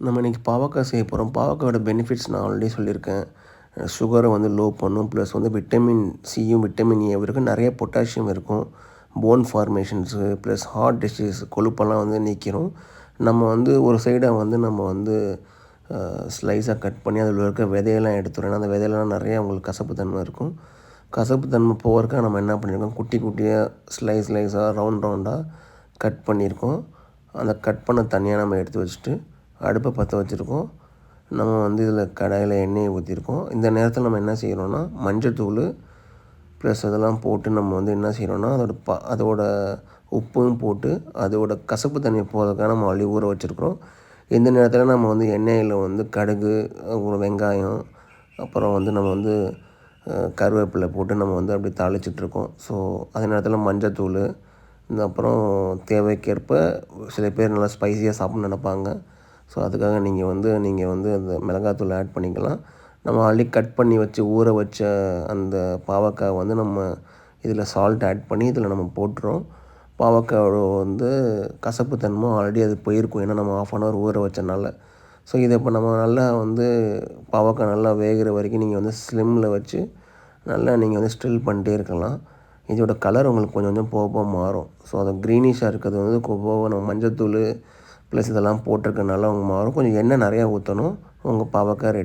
நம்ம இன்றைக்கி பாவக்காய் செய்ய போகிறோம். பாவக்காயோட பெனிஃபிட்ஸ் நான் ஆல்ரெடி சொல்லியிருக்கேன். சுகரை வந்து லோ பண்ணும். ப்ளஸ் வந்து விட்டமின் சியும், விட்டமின் ஏவும் இருக்குது. நிறைய பொட்டாசியம் இருக்கும். போன் ஃபார்மேஷன்ஸு ப்ளஸ் ஹார்ட் டிசீஸ் கொழுப்பெல்லாம் வந்து நீக்கிரும். நம்ம வந்து ஒரு சைடை வந்து நம்ம வந்து ஸ்லைஸாக கட் பண்ணி அதில் இருக்க விதையெல்லாம் எடுத்துரும். ஏன்னா அந்த விதையெல்லாம் நிறையா உங்களுக்கு கசப்புத்தன்மை இருக்கும். கசப்புத்தன்மை போகிறதுக்காக நம்ம என்ன பண்ணியிருக்கோம், குட்டி குட்டியாக ஸ்லைஸாக ரவுண்டாக கட் பண்ணியிருக்கோம். அந்த கட் பண்ண தனியாக நம்ம எடுத்து வச்சுட்டு அடுப்பை பற்ற வச்சுருக்கோம். நம்ம வந்து இதில் கடாயில் எண்ணெயை ஊற்றிருக்கோம். இந்த நேரத்தில் நம்ம என்ன செய்கிறோன்னா மஞ்சத்தூள் ப்ளஸ் அதெல்லாம் போட்டு நம்ம வந்து என்ன செய்கிறோன்னா அதோட உப்பும் போட்டு அதோட கசப்பு தன்மை போகிறதுக்காக நம்ம அள்ளி ஊற வச்சுருக்குறோம். இந்த நேரத்தில் நம்ம வந்து எண்ணெயில் வந்து கடுகு, ஒரு வெங்காயம், அப்புறம் வந்து நம்ம வந்து கருவேப்பிலை போட்டு நம்ம வந்து அப்படி தாளிச்சிட்ருக்கோம். ஸோ அதே நேரத்தில் மஞ்சத்தூள், இந்த அப்புறம் தேவைக்கேற்ப சில பேர் நல்லா ஸ்பைஸியாக சாப்பிட்ணுன்னு நினைப்பாங்க. ஸோ அதுக்காக நீங்கள் வந்து அந்த மிளகாத்தூள் ஆட் பண்ணிக்கலாம். நம்ம ஆல்ரெடி கட் பண்ணி வச்சு ஊற வச்ச அந்த பாவக்காய் வந்து நம்ம இதில் சால்ட் ஆட் பண்ணி இதில் நம்ம போட்டுறோம். பாவக்காயோட வந்து கசப்புத்தன்மை ஆல்ரெடி அது போயிருக்கும். ஏன்னா நம்ம 1/2 அன் ஹவர் ஊற வச்சனால. ஸோ இதை இப்போ நம்ம நல்லா வந்து பாவக்காய் நல்லா வேகிற வரைக்கும் நீங்கள் வந்து ஸ்லிம்மில் வச்சு நல்லா நீங்கள் வந்து ஸ்டில் பண்ணிட்டே இருக்கலாம். இதோட கலர் உங்களுக்கு கொஞ்சம் கொஞ்சம் போக போக மாறும். ஸோ அது க்ரீனிஷாக இருக்கிறது வந்து போக நம்ம மஞ்சத்தூள் ப்ளஸ் இதெல்லாம் போட்டிருக்கனால அவங்க மாறும். கொஞ்சம் எண்ணெய் நிறையா ஊற்றணும். உங்கள் பாவக்காய் ரெடி.